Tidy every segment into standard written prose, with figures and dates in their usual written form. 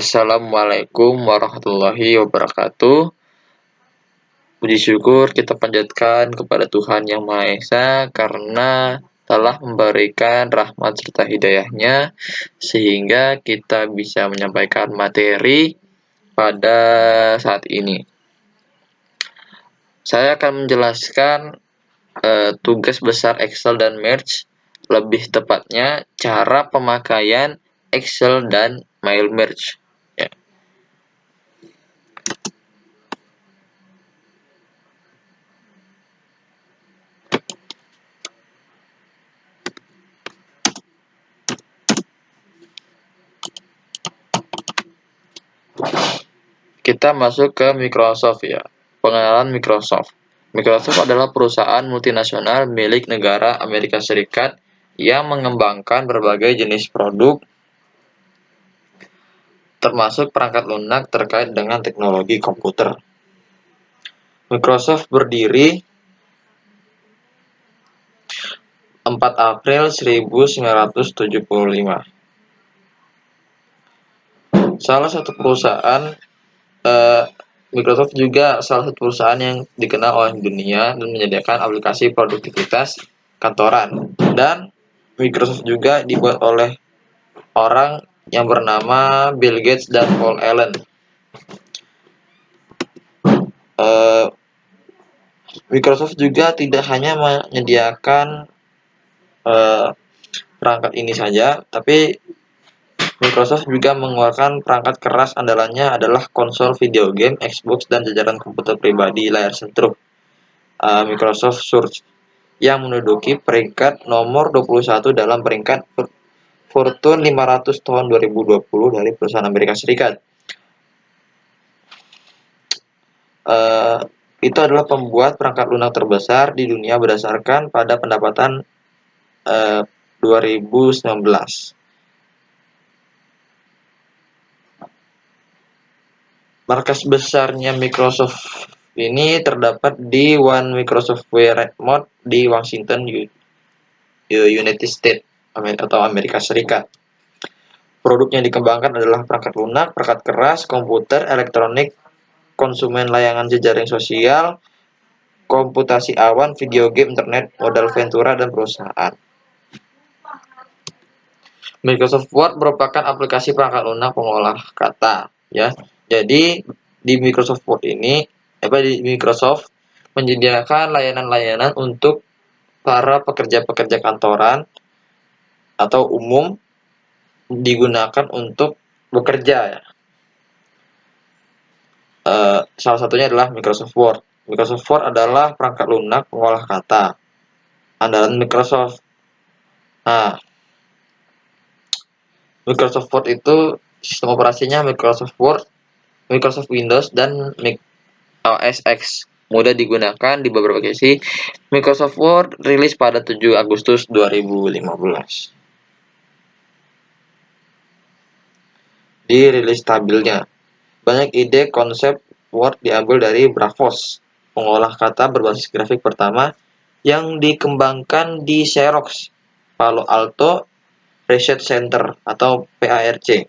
Assalamualaikum warahmatullahi wabarakatuh. Puji syukur kita panjatkan kepada Tuhan Yang Maha Esa karena telah memberikan rahmat serta hidayahnya sehingga kita bisa menyampaikan materi pada saat ini. Saya akan menjelaskan tugas besar Excel dan Merge, lebih tepatnya cara pemakaian Excel dan Mail Merge. Ya. Kita masuk ke Microsoft ya. Pengenalan Microsoft. Microsoft adalah perusahaan multinasional milik negara Amerika Serikat yang mengembangkan berbagai jenis produk termasuk perangkat lunak terkait dengan teknologi komputer. Microsoft berdiri 4 April 1975. Salah satu perusahaan Microsoft juga salah satu perusahaan yang dikenal oleh dunia dan menyediakan aplikasi produktivitas kantoran. Dan Microsoft juga dibuat oleh orang yang bernama Bill Gates dan Paul Allen. Microsoft juga tidak hanya menyediakan perangkat ini saja, tapi Microsoft juga mengeluarkan perangkat keras andalannya adalah konsol video game, Xbox, dan jajaran komputer pribadi layar sentuh Microsoft Surge yang menduduki peringkat nomor 21 dalam peringkat Fortune 500 tahun 2020 dari perusahaan Amerika Serikat. Itu adalah pembuat perangkat lunak terbesar di dunia berdasarkan pada pendapatan 2019. Markas besarnya Microsoft ini terdapat di One Microsoft Redmond di Washington, United States atau Amerika Serikat. Produk yang dikembangkan adalah perangkat lunak, perangkat keras, komputer, elektronik, konsumen layanan jejaring sosial, komputasi awan, video game, internet, modal ventura, dan perusahaan. Microsoft Word merupakan aplikasi perangkat lunak pengolah kata, ya. Jadi di Microsoft Word ini, di Microsoft menyediakan layanan-layanan untuk para pekerja-pekerja kantoran atau umum digunakan untuk bekerja. Salah satunya adalah Microsoft Word. Microsoft Word adalah perangkat lunak pengolah kata andalan Microsoft. Nah, Microsoft Word itu sistem operasinya Microsoft Word, Microsoft Windows, dan OS X. Mudah digunakan di beberapa versi. Microsoft Word rilis pada 7 Agustus 2015. Di rilis tabelnya, banyak ide konsep Word diambil dari Bravos, pengolah kata berbasis grafik pertama yang dikembangkan di Xerox, Palo Alto Research Center atau PARC.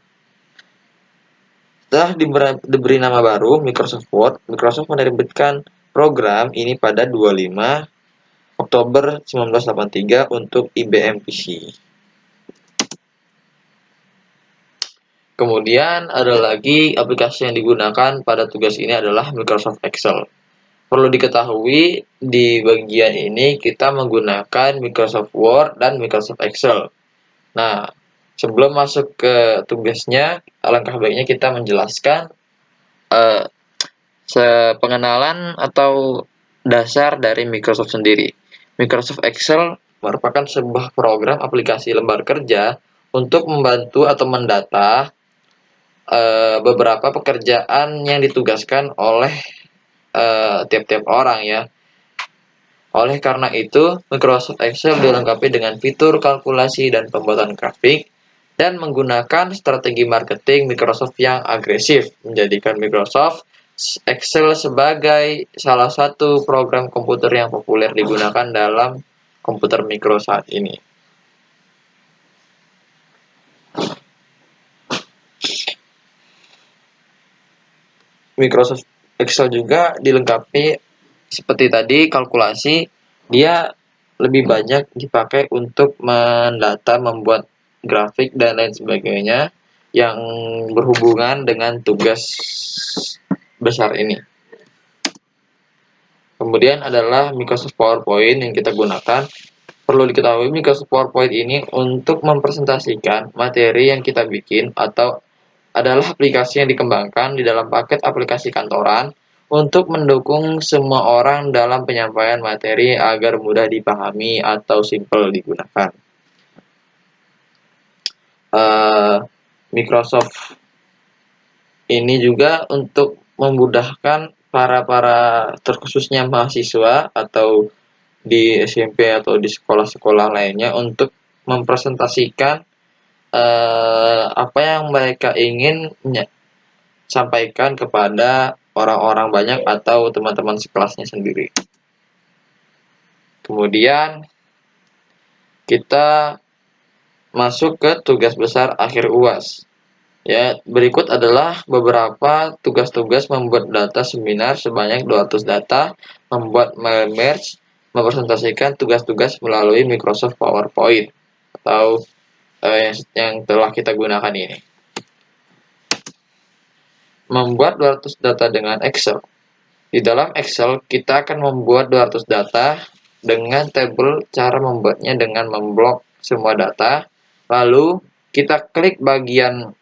Setelah diberi nama baru Microsoft Word, Microsoft menerbitkan program ini pada 25 Oktober 1983 untuk IBM PC. Kemudian ada lagi aplikasi yang digunakan pada tugas ini adalah Microsoft Excel. Perlu diketahui di bagian ini kita menggunakan Microsoft Word dan Microsoft Excel. Nah, sebelum masuk ke tugasnya, alangkah baiknya kita menjelaskan pengenalan atau dasar dari Microsoft sendiri. Microsoft Excel merupakan sebuah program aplikasi lembar kerja untuk membantu atau mendata beberapa pekerjaan yang ditugaskan oleh tiap-tiap orang ya. Oleh karena itu, Microsoft Excel dilengkapi dengan fitur kalkulasi dan pembuatan grafik dan menggunakan strategi marketing Microsoft yang agresif, menjadikan Microsoft Excel sebagai salah satu program komputer yang populer digunakan dalam komputer mikro saat ini. Microsoft Excel juga dilengkapi seperti tadi kalkulasi, dia lebih banyak dipakai untuk mendata, membuat grafik dan lain sebagainya yang berhubungan dengan tugas besar ini. Kemudian adalah Microsoft PowerPoint yang kita gunakan. Perlu diketahui Microsoft PowerPoint ini untuk mempresentasikan materi yang kita bikin atau adalah aplikasi yang dikembangkan di dalam paket aplikasi kantoran untuk mendukung semua orang dalam penyampaian materi agar mudah dipahami atau simpel digunakan. Microsoft ini juga untuk memudahkan para terkhususnya mahasiswa atau di SMP atau di sekolah-sekolah lainnya untuk mempresentasikan apa yang mereka ingin sampaikan kepada orang-orang banyak atau teman-teman sekelasnya sendiri. Kemudian kita masuk ke tugas besar akhir UAS. Ya, berikut adalah beberapa tugas-tugas membuat data seminar sebanyak 200 data, membuat merge, mempresentasikan tugas-tugas melalui Microsoft PowerPoint atau yang telah kita gunakan ini. Membuat 200 data dengan Excel. Di dalam Excel, kita akan membuat 200 data dengan tabel. Cara membuatnya dengan memblok semua data, lalu kita klik bagian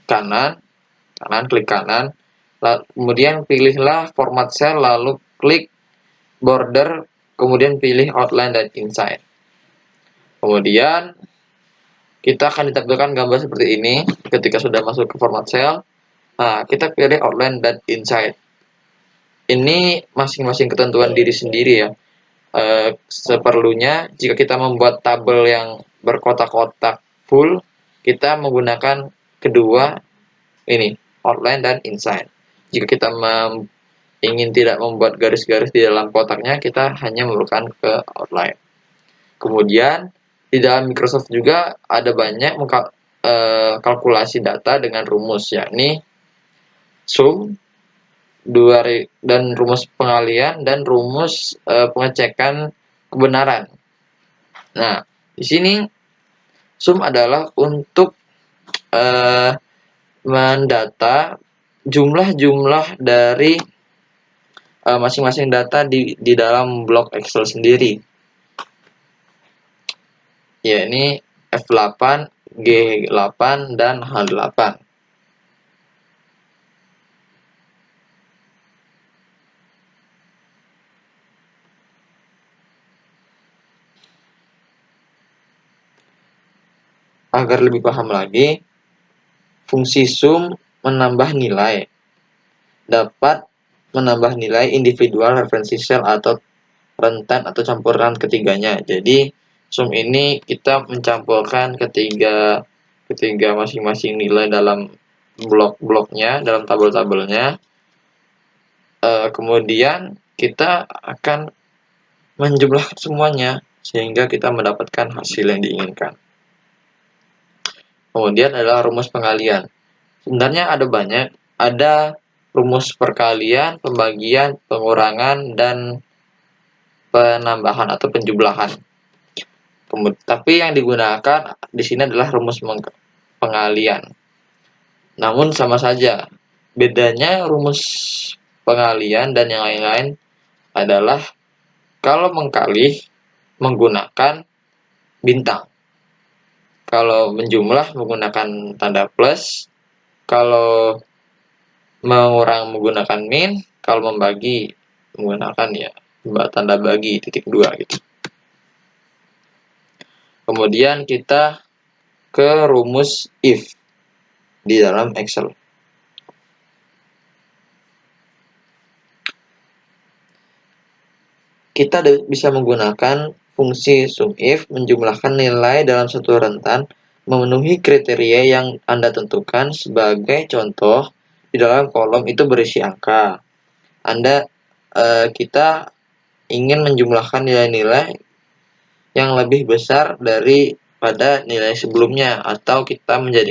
kanan, klik kanan, kemudian pilihlah format cell, lalu klik border, kemudian pilih outline dan insight. Kemudian kita akan ditampilkan gambar seperti ini ketika sudah masuk ke format cell. Nah, kita pilih outline dan insight. Ini masing-masing ketentuan diri sendiri ya. Seperlunya jika kita membuat tabel yang berkotak-kotak full, kita menggunakan kedua ini, outline dan insight. Jika kita ingin tidak membuat garis-garis di dalam kotaknya, kita hanya memerlukan ke outline. Kemudian di dalam Microsoft juga ada banyak kalkulasi data dengan rumus, yakni sum, dan rumus pengalian dan rumus pengecekan kebenaran. Nah, di sini sum adalah untuk mendata jumlah-jumlah dari masing-masing data di dalam blok Excel sendiri. Ya, ini F8, G8, dan H8. Agar lebih paham lagi, fungsi sum menambah nilai. Dapat menambah nilai individual referensi sel atau rentan atau campuran ketiganya. Jadi sum ini kita mencampurkan ketiga masing-masing nilai dalam blok-bloknya, dalam tabel-tabelnya. Kemudian kita akan menjumlah semuanya sehingga kita mendapatkan hasil yang diinginkan. Kemudian adalah rumus pengalian. Sebenarnya ada banyak, ada rumus perkalian, pembagian, pengurangan, dan penambahan atau penjumlahan. Tapi yang digunakan di sini adalah rumus pengalian. Namun sama saja. Bedanya rumus pengalian dan yang lain-lain adalah kalau mengkali menggunakan bintang. Kalau menjumlah menggunakan tanda plus, kalau mengurang menggunakan min, kalau membagi menggunakan ya tanda bagi (2) gitu. Kemudian kita ke rumus if di dalam Excel. Kita bisa menggunakan fungsi SUMIF menjumlahkan nilai dalam satu rentan memenuhi kriteria yang Anda tentukan. Sebagai contoh, di dalam kolom itu berisi angka. Kita ingin menjumlahkan nilai-nilai yang lebih besar daripada nilai sebelumnya, atau kita menjadi